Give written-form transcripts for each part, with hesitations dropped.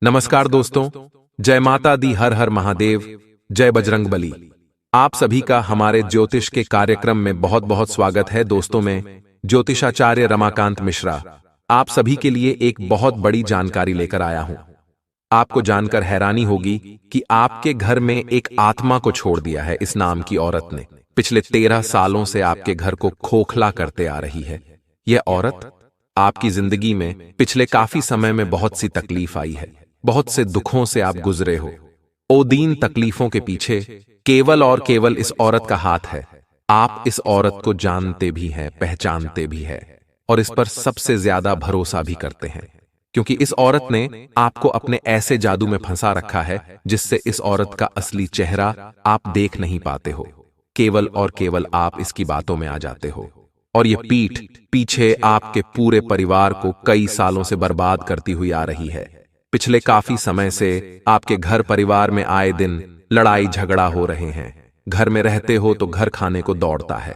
नमस्कार दोस्तों, जय माता दी, हर हर महादेव, जय बजरंगबली। आप सभी का हमारे ज्योतिष के कार्यक्रम में बहुत बहुत स्वागत है। दोस्तों, मैं ज्योतिषाचार्य रमाकांत मिश्रा आप सभी के लिए एक बहुत बड़ी जानकारी लेकर आया हूं। आपको जानकर हैरानी होगी कि आपके घर में एक आत्मा को छोड़ दिया है इस नाम की औरत ने। पिछले 13 सालों से आपके घर को खोखला करते आ रही है। यह औरत आपकी जिंदगी में पिछले काफी समय में बहुत सी तकलीफ आई है, बहुत से दुखों से आप गुजरे हो। ओदीन तकलीफों के पीछे केवल और केवल इस औरत का हाथ है। आप इस औरत को जानते भी हैं, पहचानते भी हैं और इस पर सबसे ज्यादा भरोसा भी करते हैं, क्योंकि इस औरत ने आपको अपने ऐसे जादू में फंसा रखा है जिससे इस औरत का असली चेहरा आप देख नहीं पाते हो। केवल और केवल आप इसकी बातों में आ जाते हो और ये पीठ पीछे आपके पूरे परिवार को कई सालों से बर्बाद करती हुई आ रही है। पिछले काफी समय से आपके घर परिवार में आए दिन लड़ाई झगड़ा हो रहे हैं। घर में रहते हो तो घर खाने को दौड़ता है।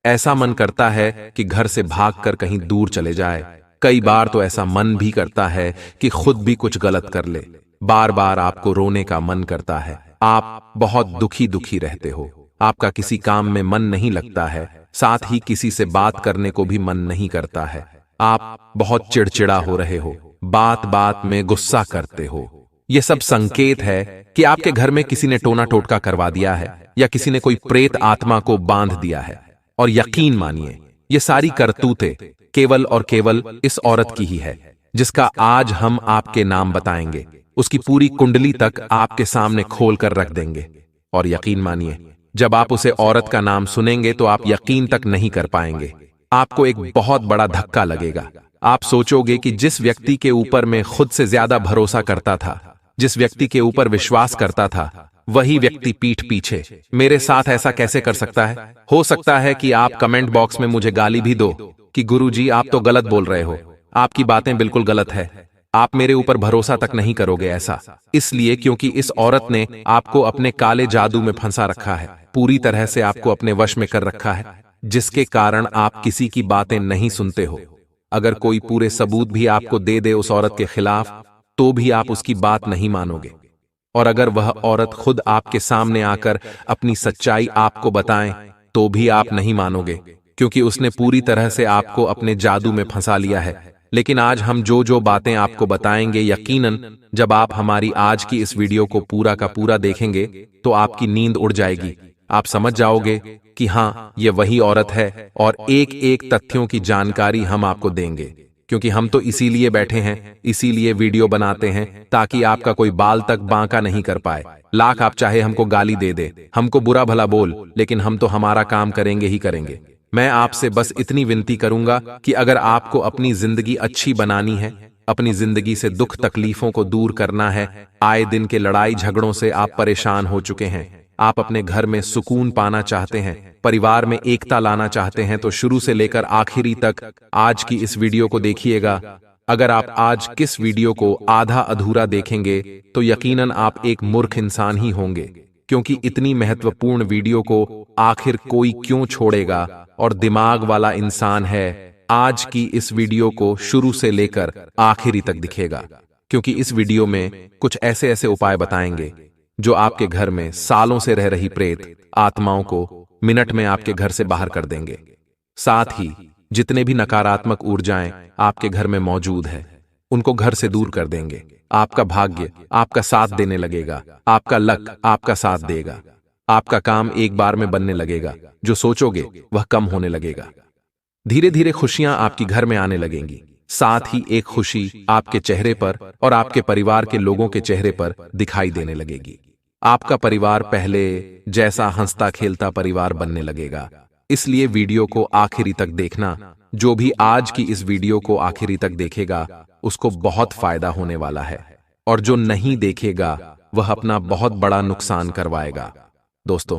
ऐसा मन करता है कि घर से भागकर कहीं दूर चले जाए। कई बार तो ऐसा मन भी करता है कि खुद भी कुछ गलत कर ले। बार बार आपको रोने का मन करता है। आप बहुत दुखी दुखी रहते हो। आपका किसी काम में मन नहीं लगता है, साथ ही किसी से बात करने को भी मन नहीं करता है। आप बहुत चिड़चिड़ा हो रहे हो, बात बात में गुस्सा करते हो। यह सब संकेत है कि आपके घर में किसी ने टोना टोटका करवा दिया है या किसी ने कोई प्रेत आत्मा को बांध दिया है। और यकीन मानिए, ये सारी करतूतें केवल और केवल इस औरत की ही है, जिसका आज हम आपके नाम बताएंगे। उसकी पूरी कुंडली तक आपके सामने खोल कर रख देंगे। और यकीन मानिए, जब आप उसे औरत का नाम सुनेंगे तो आप यकीन तक नहीं कर पाएंगे। आपको एक बहुत बड़ा धक्का लगेगा। आप सोचोगे कि जिस व्यक्ति के ऊपर मैं खुद से ज्यादा भरोसा करता था, जिस व्यक्ति के ऊपर विश्वास करता था, वही व्यक्ति पीठ पीछे मेरे साथ ऐसा कैसे कर सकता है। हो सकता है कि आप कमेंट बॉक्स में मुझे गाली भी दो कि गुरुजी आप तो गलत बोल रहे हो, आपकी बातें बिल्कुल गलत है, आप मेरे ऊपर भरोसा तक नहीं करोगे। ऐसा इसलिए क्योंकि इस औरत ने आपको अपने काले जादू में फंसा रखा है, पूरी तरह से आपको अपने वश में कर रखा है, जिसके कारण आप किसी की बातें नहीं सुनते हो। अगर कोई पूरे सबूत भी आपको दे दे उस औरत के खिलाफ, तो भी आप उसकी बात नहीं मानोगे। और अगर वह औरत खुद आपके सामने आकर अपनी सच्चाई आपको बताएं, तो भी आप नहीं मानोगे, क्योंकि उसने पूरी तरह से आपको अपने जादू में फंसा लिया है। लेकिन आज हम जो जो बातें आपको बताएंगे, यकीनन जब आप हमारी आज की इस वीडियो को पूरा का पूरा देखेंगे तो आपकी नींद उड़ जाएगी। आप समझ जाओगे कि हाँ, ये वही औरत है और एक एक तथ्यों की जानकारी हम आपको देंगे, क्योंकि हम तो इसीलिए बैठे हैं, इसीलिए वीडियो बनाते हैं, ताकि आपका कोई बाल तक बांका नहीं कर पाए। लाख आप चाहे हमको गाली दे दे, हमको बुरा भला बोल, लेकिन हम तो हमारा काम करेंगे ही करेंगे। मैं आपसे बस इतनी विनती करूंगा कि अगर आपको अपनी जिंदगी अच्छी बनानी है, अपनी जिंदगी से दुख तकलीफों को दूर करना है, आए दिन के लड़ाई झगड़ों से आप परेशान हो चुके हैं, आप अपने घर में सुकून पाना चाहते हैं, परिवार में एकता लाना चाहते हैं, तो शुरू से लेकर आखिरी तक आज की इस वीडियो को देखिएगा। अगर आप आज किस वीडियो को आधा अधूरा देखेंगे तो यकीनन आप एक मूर्ख इंसान ही होंगे, क्योंकि इतनी महत्वपूर्ण वीडियो को आखिर कोई क्यों छोड़ेगा। और दिमाग वाला इंसान है आज की इस वीडियो को शुरू से लेकर आखिरी तक दिखेगा, क्योंकि इस वीडियो में कुछ ऐसे ऐसे उपाय बताएंगे जो आपके घर में सालों से रह रही प्रेत आत्माओं को मिनट में आपके घर से बाहर कर देंगे। साथ ही जितने भी नकारात्मक ऊर्जाएं आपके घर में मौजूद है, उनको घर से दूर कर देंगे। आपका भाग्य आपका साथ देने लगेगा, आपका लक आपका साथ देगा, आपका काम एक बार में बनने लगेगा, जो सोचोगे वह कम होने लगेगा। धीरे धीरे खुशियां आपकी घर में आने लगेंगी। साथ ही एक खुशी आपके चेहरे पर और आपके परिवार के लोगों के चेहरे पर दिखाई देने लगेगी। आपका परिवार पहले जैसा हंसता खेलता परिवार बनने लगेगा। इसलिए वीडियो को आखिरी तक देखना। जो भी आज की इस वीडियो को आखिरी तक देखेगा उसको बहुत फायदा होने वाला है, और जो नहीं देखेगा वह अपना बहुत बड़ा नुकसान करवाएगा। दोस्तों,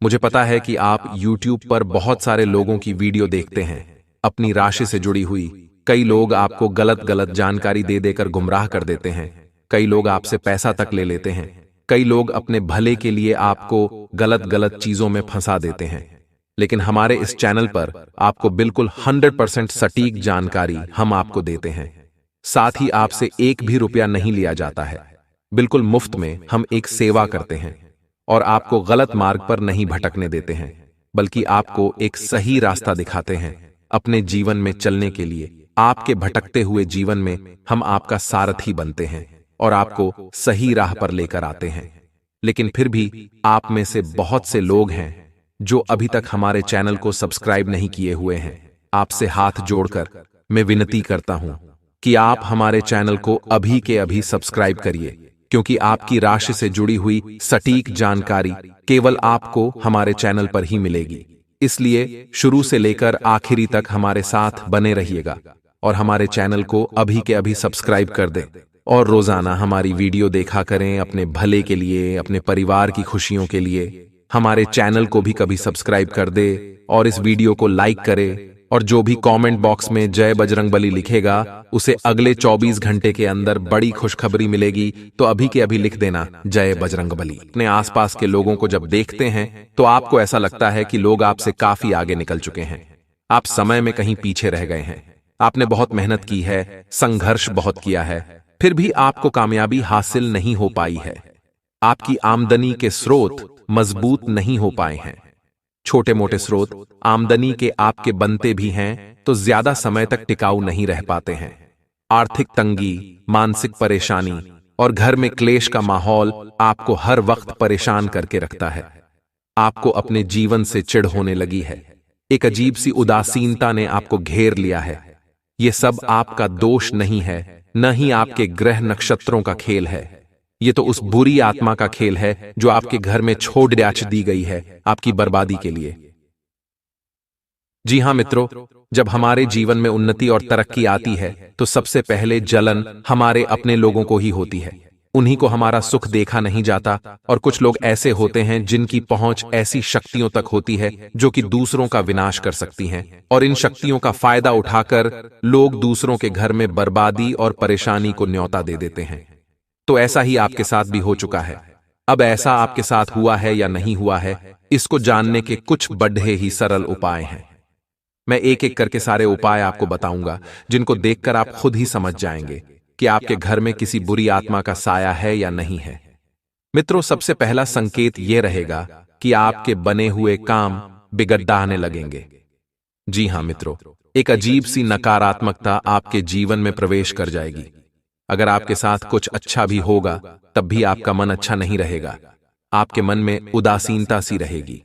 मुझे पता है कि आप YouTube पर बहुत सारे लोगों की वीडियो देखते हैं, अपनी राशि से जुड़ी हुई। कई लोग आपको गलत गलत जानकारी दे देकर गुमराह कर देते हैं। कई लोग आपसे पैसा तक ले लेते हैं। कई लोग अपने भले के लिए आपको गलत गलत चीजों में फंसा देते हैं। लेकिन हमारे इस चैनल पर आपको बिल्कुल 100% सटीक जानकारी हम आपको देते हैं। साथ ही आपसे एक भी रुपया नहीं लिया जाता है। बिल्कुल मुफ्त में हम एक सेवा करते हैं और आपको गलत मार्ग पर नहीं भटकने देते हैं, बल्कि आपको एक सही रास्ता दिखाते हैं अपने जीवन में चलने के लिए। आपके भटकते हुए जीवन में हम आपका सारथी बनते हैं और आपको सही राह पर लेकर आते हैं। लेकिन फिर भी आप में से बहुत से लोग हैं जो अभी तक हमारे चैनल को सब्सक्राइब नहीं किए हुए हैं। आपसे हाथ जोड़कर मैं विनती करता हूं कि आप हमारे चैनल को अभी के अभी सब्सक्राइब करिए, क्योंकि आपकी राशि से जुड़ी हुई सटीक जानकारी केवल आपको हमारे चैनल पर ही मिलेगी। इसलिए शुरू से लेकर आखिरी तक हमारे साथ बने रहिएगा और हमारे चैनल को अभी के अभी सब्सक्राइब कर दें और रोजाना हमारी वीडियो देखा करें अपने भले के लिए, अपने परिवार की खुशियों के लिए। हमारे चैनल को भी कभी सब्सक्राइब कर दे और इस वीडियो को लाइक करे, और जो भी कमेंट बॉक्स में जय बजरंगबली लिखेगा उसे अगले 24 घंटे के अंदर बड़ी खुशखबरी मिलेगी। तो अभी के अभी लिख देना जय बजरंगबली। अपने आसपास के लोगों को जब देखते हैं तो आपको ऐसा लगता है कि लोग आपसे काफी आगे निकल चुके हैं, आप समय में कहीं पीछे रह गए हैं। आपने बहुत मेहनत की है, संघर्ष बहुत किया है, फिर भी आपको कामयाबी हासिल नहीं हो पाई है। आपकी आमदनी के स्रोत मजबूत नहीं हो पाए हैं। छोटे मोटे स्रोत आमदनी के आपके बनते भी हैं तो ज्यादा समय तक टिकाऊ नहीं रह पाते हैं। आर्थिक तंगी, मानसिक परेशानी और घर में क्लेश का माहौल आपको हर वक्त परेशान करके रखता है। आपको अपने जीवन से चिढ़ होने लगी है, एक अजीब सी उदासीनता ने आपको घेर लिया है। ये सब आपका दोष नहीं है, न ही आपके ग्रह नक्षत्रों का खेल है। ये तो उस बुरी आत्मा का खेल है जो आपके घर में छोड़ दी गई है आपकी बर्बादी के लिए। जी हां मित्रों, जब हमारे जीवन में उन्नति और तरक्की आती है तो सबसे पहले जलन हमारे अपने लोगों को ही होती है। उन्हीं को हमारा सुख देखा नहीं जाता, और कुछ लोग ऐसे होते हैं जिनकी पहुंच ऐसी शक्तियों तक होती है जो कि दूसरों का विनाश कर सकती हैं, और इन शक्तियों का फायदा उठाकर लोग दूसरों के घर में बर्बादी और परेशानी को न्योता दे देते हैं। तो ऐसा ही आपके साथ भी हो चुका है। अब ऐसा आपके साथ हुआ है या नहीं हुआ है, इसको जानने के कुछ बड़े ही सरल उपाय हैं। मैं एक एक करके सारे उपाय आपको बताऊंगा, जिनको देखकर आप खुद ही समझ जाएंगे कि आपके घर में किसी बुरी आत्मा का साया है या नहीं है। मित्रों, सबसे पहला संकेत यह रहेगा कि आपके बने हुए काम बिगड़ने लगेंगे। जी हां मित्रों, एक अजीब सी नकारात्मकता आपके जीवन में प्रवेश कर जाएगी। अगर आपके साथ कुछ अच्छा भी होगा तब भी आपका मन अच्छा नहीं रहेगा। आपके मन में उदासीनता सी रहेगी,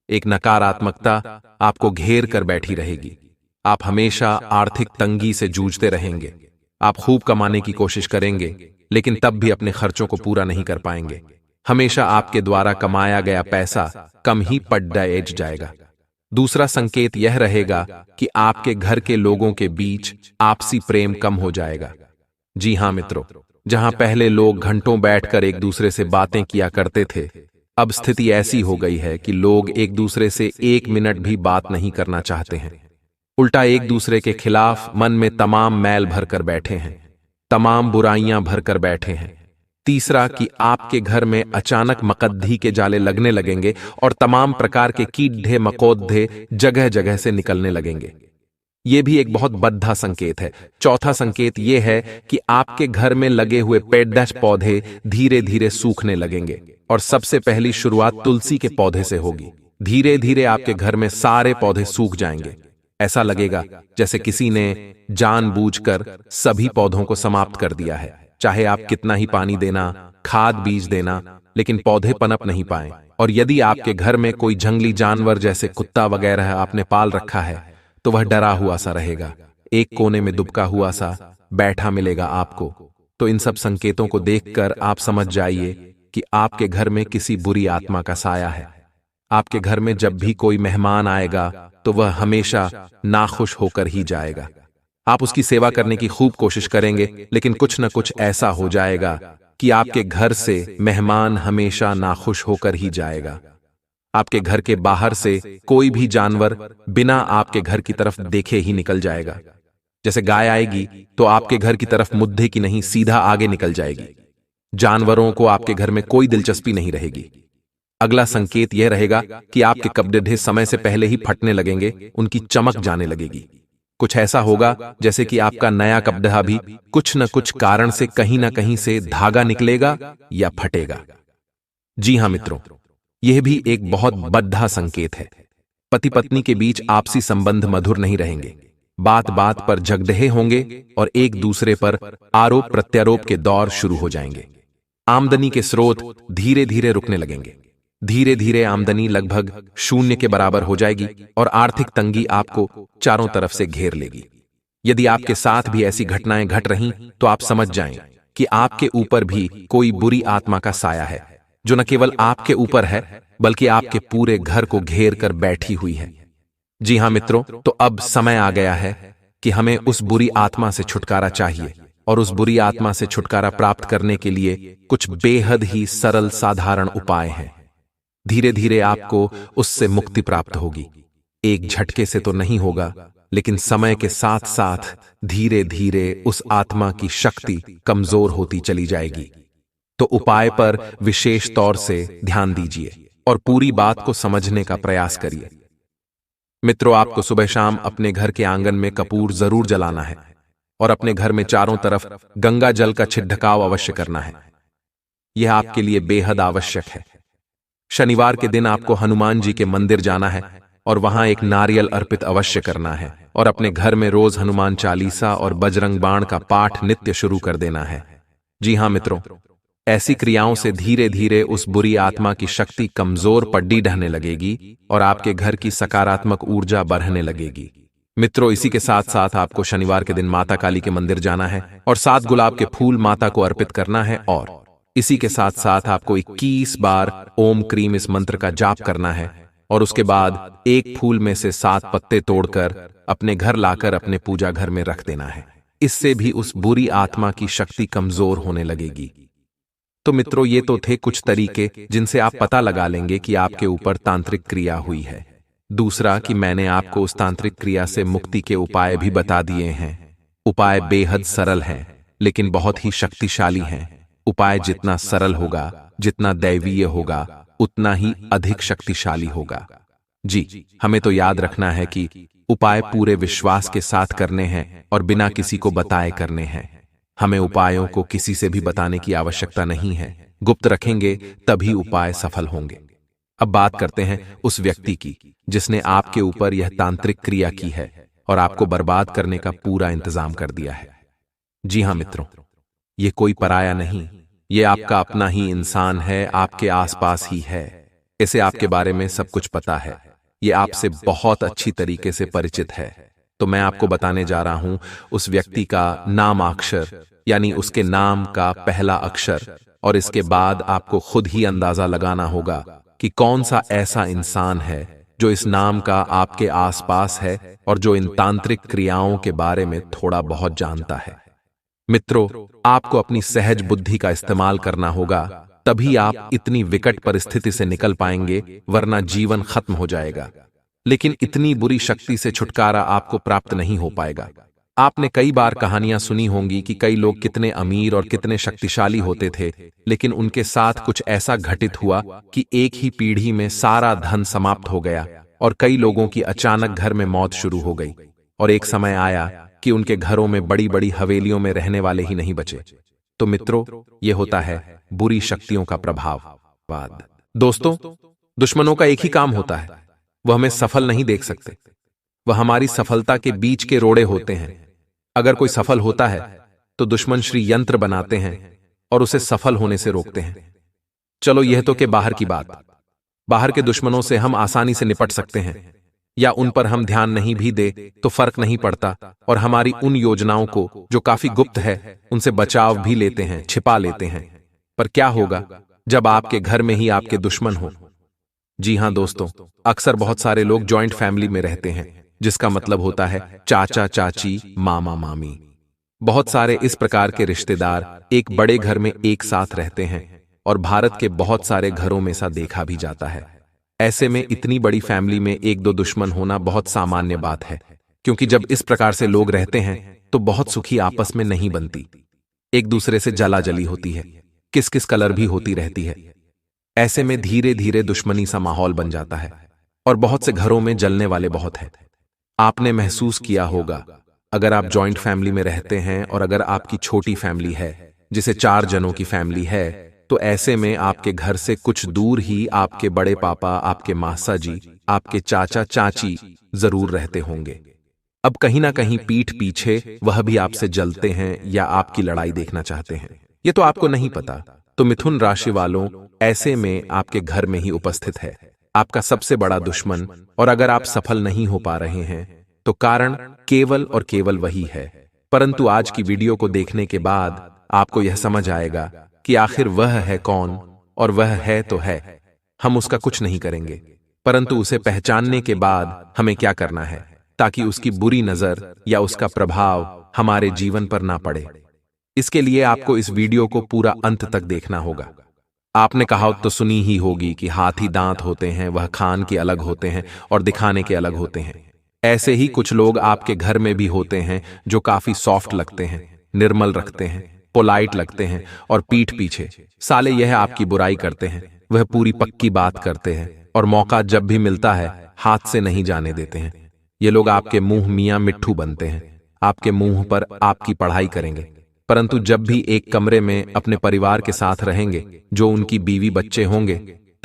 एक नकारात्मकता आपको घेर कर बैठी रहेगी। आप हमेशा आर्थिक तंगी से जूझते रहेंगे। आप खूब कमाने की कोशिश करेंगे लेकिन तब भी अपने खर्चों को पूरा नहीं कर पाएंगे। हमेशा आपके द्वारा कमाया गया पैसा कम ही पड़ जाएगा। दूसरा संकेत यह रहेगा कि आपके घर के लोगों के बीच आपसी प्रेम कम हो जाएगा। जी हां मित्रों, जहां पहले लोग घंटों बैठकर एक दूसरे से बातें किया करते थे, अब स्थिति ऐसी हो गई है कि लोग एक दूसरे से 1 मिनट भी बात नहीं करना चाहते हैं। उल्टा एक दूसरे के खिलाफ मन में तमाम मैल भरकर बैठे हैं, तमाम बुराइयां भरकर बैठे हैं। तीसरा कि आपके घर में अचानक मकद्दी के जाले लगने लगेंगे और तमाम प्रकार के कीड़े मकोड़े जगह जगह से निकलने लगेंगे। यह भी एक बहुत बद्धा संकेत है। चौथा संकेत यह है कि आपके घर में लगे हुए पेड़ पौधे धीरे धीरे सूखने लगेंगे, और सबसे पहली शुरुआत तुलसी के पौधे से होगी। धीरे धीरे आपके घर में सारे पौधे सूख जाएंगे। ऐसा लगेगा जैसे किसी ने जानबूझकर सभी पौधों को समाप्त कर दिया है। चाहे आप कितना ही पानी देना, खाद बीज देना, लेकिन पौधे पनप नहीं पाए। और यदि आपके घर में कोई जंगली जानवर जैसे कुत्ता वगैरह आपने पाल रखा है तो वह डरा हुआ सा रहेगा, एक कोने में दुबका हुआ सा बैठा मिलेगा आपको। तो इन सब संकेतों को देखकर आप समझ जाइए कि आपके घर में किसी बुरी आत्मा का साया है। आपके घर में जब भी कोई मेहमान आएगा तो वह हमेशा नाखुश होकर ही जाएगा। आप उसकी सेवा करने की खूब कोशिश करेंगे, लेकिन कुछ न कुछ ऐसा हो जाएगा कि आपके घर से मेहमान हमेशा नाखुश होकर ही जाएगा। आपके घर के बाहर से कोई भी जानवर बिना आपके घर की तरफ देखे ही निकल जाएगा। जैसे गाय आएगी तो आपके घर की तरफ मुद्दे की नहीं सीधा आगे निकल जाएगी। जानवरों को आपके घर में कोई दिलचस्पी नहीं रहेगी। अगला संकेत यह रहेगा कि आपके कपड़े समय से पहले ही फटने लगेंगे, उनकी चमक जाने लगेगी। कुछ ऐसा होगा जैसे कि आपका नया कपड़ा भी कुछ न कुछ कारण से कहीं ना कहीं से धागा निकलेगा या फटेगा। जी हां मित्रों, यह भी एक बहुत बड़ा संकेत है। पति पत्नी के बीच आपसी संबंध मधुर नहीं रहेंगे, बात बात पर झगड़े होंगे और एक दूसरे पर आरोप प्रत्यारोप के दौर शुरू हो जाएंगे। आमदनी के स्रोत धीरे धीरे रुकने लगेंगे। धीरे धीरे आमदनी लगभग शून्य के बराबर हो जाएगी और आर्थिक तंगी आपको चारों तरफ से घेर लेगी। यदि आपके साथ भी ऐसी घटनाएं घट रही तो आप समझ जाएं कि आपके ऊपर भी कोई बुरी आत्मा का साया है, जो न केवल आपके ऊपर है बल्कि आपके पूरे घर को घेर कर बैठी हुई है। जी हां मित्रों, तो अब समय आ गया है कि हमें उस बुरी आत्मा से छुटकारा चाहिए, और उस बुरी आत्मा से छुटकारा प्राप्त करने के लिए कुछ बेहद ही सरल साधारण उपाय हैं। धीरे धीरे आपको उससे मुक्ति प्राप्त होगी। एक झटके से तो नहीं होगा, लेकिन समय के साथ साथ धीरे धीरे उस आत्मा की शक्ति कमजोर होती चली जाएगी। तो उपाय पर विशेष तौर से ध्यान दीजिए और पूरी बात को समझने का प्रयास करिए। मित्रों, आपको सुबह शाम अपने घर के आंगन में कपूर जरूर जलाना है और अपने घर में चारों तरफ गंगा जल का छिड़काव अवश्य करना है। यह आपके लिए बेहद आवश्यक है। शनिवार के दिन आपको हनुमान जी के मंदिर जाना है और वहां एक नारियल अर्पित अवश्य करना है और अपने घर में रोज हनुमान चालीसा और बजरंग बाण का पाठ नित्य शुरू कर देना है। जी हां मित्रों, ऐसी क्रियाओं से धीरे धीरे उस बुरी आत्मा की शक्ति कमजोर पड्डी ढहने लगेगी और आपके घर की सकारात्मक ऊर्जा बढ़ने लगेगी। मित्रों, इसी के साथ साथ आपको शनिवार के दिन माता काली के मंदिर जाना है और 7 गुलाब के फूल माता को अर्पित करना है, और इसी के साथ साथ आपको 21 बार ओम क्रीम इस मंत्र का जाप करना है और उसके बाद एक फूल में से 7 पत्ते तोड़कर अपने घर लाकर अपने पूजा घर में रख देना है। इससे भी उस बुरी आत्मा की शक्ति कमजोर होने लगेगी। तो मित्रों, ये तो थे कुछ तरीके जिनसे आप पता लगा लेंगे कि आपके ऊपर तांत्रिक क्रिया हुई है। दूसरा कि मैंने आपको उस तांत्रिक क्रिया से मुक्ति के उपाय भी बता दिए हैं। उपाय बेहद सरल हैं, लेकिन बहुत ही शक्तिशाली हैं। उपाय जितना सरल होगा, जितना दैवीय होगा, उतना ही अधिक शक्तिशाली होगा। जी, हमें तो याद रखना है कि उपाय पूरे विश्वास के साथ करने हैं और बिना किसी को बताए करने हैं। हमें उपायों को किसी से भी बताने की आवश्यकता नहीं है। गुप्त रखेंगे तभी उपाय सफल होंगे। अब बात करते हैं उस व्यक्ति की जिसने आपके ऊपर यह तांत्रिक क्रिया की है और आपको बर्बाद करने का पूरा इंतजाम कर दिया है। जी हां मित्रों, ये कोई पराया नहीं, ये आपका अपना ही इंसान है, आपके आसपास ही है। इसे आपके बारे में सब कुछ पता है, ये आपसे बहुत अच्छी तरीके से परिचित है। तो मैं आपको बताने जा रहा हूं उस व्यक्ति का नामाक्षर, यानी उसके नाम का पहला अक्षर, और इसके बाद आपको खुद ही अंदाजा लगाना होगा कि कौन सा ऐसा इंसान है जो इस नाम का आपके आसपास है और जो इन तांत्रिक क्रियाओं के बारे में थोड़ा बहुत जानता है। मित्रों, आपको अपनी सहज बुद्धि का इस्तेमाल करना होगा, तभी आप इतनी विकट परिस्थिति से निकल पाएंगे, वरना जीवन खत्म हो जाएगा। लेकिन इतनी बुरी शक्ति से छुटकारा आपको प्राप्त नहीं हो पाएगा। आपने कई बार कहानियां सुनी होंगी कि कई लोग कितने अमीर और कितने शक्तिशाली होते थे, लेकिन उनके साथ कुछ ऐसा घटित हुआ कि एक ही पीढ़ी में सारा धन समाप्त हो गया और कई लोगों की अचानक घर में मौत शुरू हो गई, और एक समय आया कि उनके घरों में बड़ी बड़ी हवेलियों में रहने वाले ही नहीं बचे। तो मित्रों, यह होता है बुरी शक्तियों का प्रभाव। दोस्तों, दुश्मनों का एक ही काम होता है, वह हमें सफल नहीं देख सकते। वह हमारी सफलता के बीच के रोड़े होते हैं। अगर कोई सफल होता है तो दुश्मन श्री यंत्र बनाते हैं और उसे सफल होने से रोकते हैं। चलो, यह तो के बाहर की बात। बाहर के दुश्मनों से हम आसानी से निपट सकते हैं, या उन पर हम ध्यान नहीं भी दे तो फर्क नहीं पड़ता, और हमारी उन योजनाओं को जो काफी गुप्त है उनसे बचाव भी लेते हैं, छिपा लेते हैं। पर क्या होगा जब आपके घर में ही आपके दुश्मन हो? जी हां दोस्तों, अक्सर बहुत सारे लोग जॉइंट फैमिली में रहते हैं, जिसका मतलब होता है चाचा चाची, मामा मामी। बहुत सारे इस प्रकार के रिश्तेदार एक बड़े घर में एक साथ रहते हैं और भारत के बहुत सारे घरों में ऐसा देखा भी जाता है। ऐसे में इतनी बड़ी फैमिली में एक दो दुश्मन होना बहुत सामान्य बात है, क्योंकि जब इस प्रकार से लोग रहते हैं तो बहुत सुखी आपस में नहीं बनती, एक दूसरे से जला जली होती है, किस किस कलर भी होती रहती है। ऐसे में धीरे धीरे दुश्मनी सा माहौल बन जाता है और बहुत से घरों में जलने वाले बहुत हैं। आपने महसूस किया होगा, अगर आप जॉइंट फैमिली में रहते हैं और अगर आपकी छोटी फैमिली है, जिसे 4 जनों की फैमिली है, तो ऐसे में आपके घर से कुछ दूर ही आपके बड़े पापा, आपके मासा जी, आपके चाचा चाची जरूर रहते होंगे। अब कहीं ना कहीं पीठ पीछे वह भी आपसे जलते हैं या आपकी लड़ाई देखना चाहते हैं। ये तो आपको नहीं पता। तो मिथुन राशि वालों, ऐसे में आपके घर में ही उपस्थित है आपका सबसे बड़ा दुश्मन, और अगर आप सफल नहीं हो पा रहे हैं तो कारण केवल और केवल वही है। परंतु आज की वीडियो को देखने के बाद आपको यह समझ आएगा कि आखिर वह है कौन, और वह है तो है, हम उसका कुछ नहीं करेंगे, परंतु उसे पहचानने के बाद हमें क्या करना है ताकि उसकी बुरी नजर या उसका प्रभाव हमारे जीवन पर ना पड़े। इसके लिए आपको इस वीडियो को पूरा अंत तक देखना होगा। आपने कहावत तो सुनी ही होगी कि हाथी दांत होते हैं, वह खान के अलग होते हैं और दिखाने के अलग होते हैं। ऐसे ही कुछ लोग आपके घर में भी होते हैं जो काफी सॉफ्ट लगते हैं, निर्मल रखते हैं, पोलाइट लगते हैं, और पीठ पीछे साले यह आपकी बुराई करते हैं। वह पूरी पक्की बात करते हैं और मौका जब भी मिलता है हाथ से नहीं जाने देते हैं। ये लोग आपके मुंह मियां मिट्ठू बनते हैं, आपके मुंह पर आपकी पढ़ाई करेंगे, परंतु जब भी एक कमरे में अपने परिवार के साथ रहेंगे, जो उनकी बीवी बच्चे होंगे,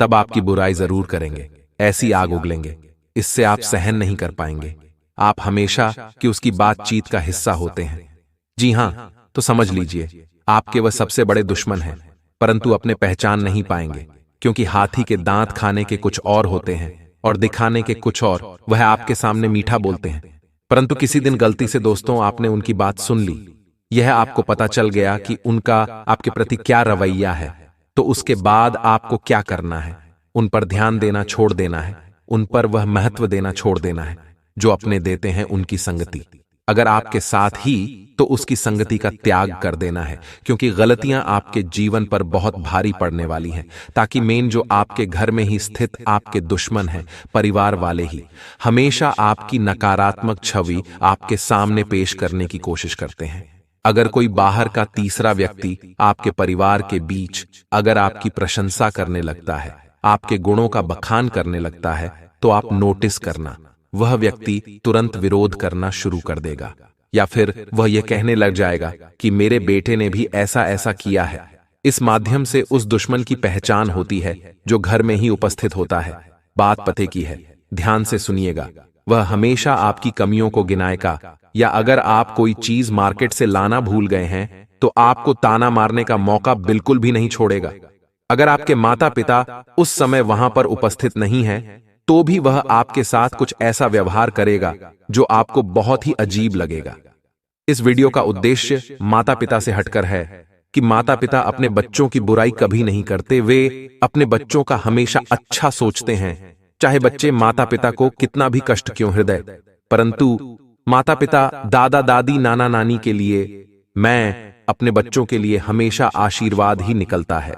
तब आपकी बुराई जरूर करेंगे। ऐसी आग उगलेंगे, इससे आप सहन नहीं कर पाएंगे। आप हमेशा कि उसकी बातचीत का हिस्सा होते हैं। जी हां, तो समझ लीजिए आपके वह सबसे बड़े दुश्मन हैं, परंतु अपने पहचान नहीं पाएंगे, क्योंकि हाथी के दांत खाने के कुछ और होते हैं और दिखाने के कुछ और। वह आपके सामने मीठा बोलते हैं, परंतु किसी दिन गलती से दोस्तों आपने उनकी बात सुन ली, यह आपको पता चल गया कि उनका आपके प्रति क्या रवैया है, तो उसके बाद आपको क्या करना है? उन पर ध्यान देना छोड़ देना है, उन पर वह महत्व देना छोड़ देना है जो अपने देते हैं उनकी संगति। अगर आपके साथ ही, तो उसकी संगति का त्याग कर देना है, क्योंकि गलतियां आपके जीवन पर बहुत भारी पड़ने वाली हैं। ताकि मेन जो आपके घर में ही स्थित आपके दुश्मन हैं, परिवार वाले ही हमेशा आपकी नकारात्मक छवि आपके सामने पेश करने की कोशिश करते हैं। अगर कोई बाहर का तीसरा व्यक्ति आपके परिवार के बीच अगर आपकी प्रशंसा करने लगता है, आपके गुणों का बखान करने लगता है, तो आप नोटिस करना, वह व्यक्ति तुरंत विरोध करना शुरू कर देगा, या फिर वह यह कहने लग जाएगा कि मेरे बेटे ने भी ऐसा ऐसा किया है। इस माध्यम से उस दुश्मन की पहचान होती है जो घर में ही उपस्थित होता है। बात पते की है, ध्यान से सुनिएगा। वह हमेशा आपकी कमियों को गिनाएगा, या अगर आप कोई चीज मार्केट से लाना भूल गए हैं तो आपको ताना मारने का मौका बिल्कुल भी नहीं छोड़ेगा। अगर आपके माता पिता उस समय वहां पर उपस्थित नहीं है, तो भी वह आपके साथ कुछ ऐसा व्यवहार करेगा जो आपको बहुत ही अजीब लगेगा। इस वीडियो का उद्देश्य माता पिता से हटकर है कि माता पिता अपने बच्चों की बुराई कभी नहीं करते, वे अपने बच्चों का हमेशा अच्छा सोचते हैं, चाहे बच्चे माता पिता को कितना भी कष्ट क्यों हृदय। परंतु माता पिता, दादा दादी, नाना नानी के लिए, मैं अपने बच्चों के लिए हमेशा आशीर्वाद ही निकलता है।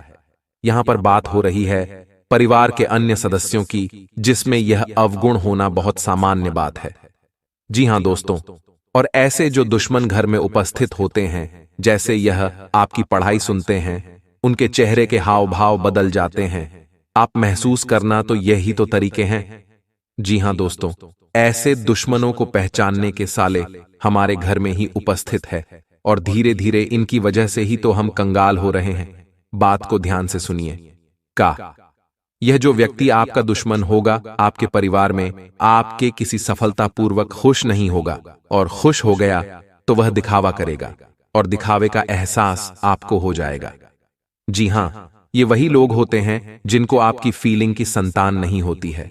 यहां पर बात हो रही है परिवार के अन्य सदस्यों की, जिसमें यह अवगुण होना बहुत सामान्य बात है। जी हां दोस्तों, और ऐसे जो दुश्मन घर में उपस्थित होते हैं, जैसे यह आपकी पढ़ाई सुनते हैं, उनके चेहरे के हाव भाव बदल जाते हैं, आप महसूस करना, तो यही तो तरीके हैं। जी हां दोस्तों, ऐसे दुश्मनों को पहचानने के साले हमारे घर में ही उपस्थित है, और धीरे धीरे इनकी वजह से ही तो हम कंगाल हो रहे हैं। बात को ध्यान से सुनिए। यह जो व्यक्ति आपका दुश्मन होगा, आपके परिवार में आपके किसी सफलतापूर्वक खुश नहीं होगा, और खुश हो गया तो वह दिखावा करेगा, और दिखावे का एहसास आपको हो जाएगा। जी हां, ये वही लोग होते हैं जिनको आपकी फीलिंग की संतान नहीं होती है।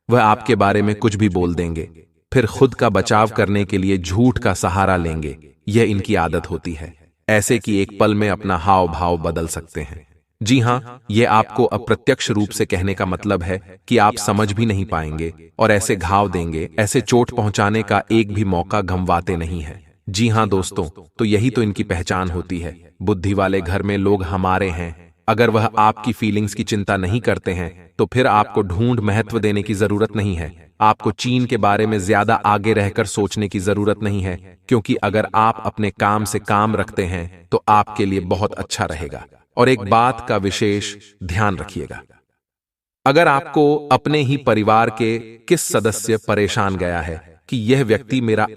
वह आपके बारे में कुछ भी बोल देंगे, फिर खुद का बचाव करने के लिए झूठ का सहारा लेंगे। यह इनकी आदत होती है, ऐसे कि एक पल में अपना हाव भाव बदल सकते हैं। जी हां, यह आपको अप्रत्यक्ष रूप से कहने का मतलब है कि आप समझ भी नहीं पाएंगे, और ऐसे घाव देंगे, ऐसे चोट पहुंचाने का एक भी मौका गंवाते नहीं है। जी हां दोस्तों, तो यही तो इनकी पहचान होती है। बुद्धि वाले घर में लोग हमारे हैं। अगर वह आपकी फीलिंग्स की चिंता नहीं करते हैं, तो फिर आपको ढूंढ महत्व देने की जरूरत नहीं है। आपको चीन के बारे में ज्यादा आगे रहकर सोचने की जरूरत नहीं है, क्योंकि अगर आप अपने काम से काम रखते हैं तो आपके लिए बहुत अच्छा रहेगा। और एक बात का विशेष ध्यान रखिएगा, अगर आपको अपने ही परिवार के किस सदस्य परेशान गया है कि यह व्यक्ति मेरा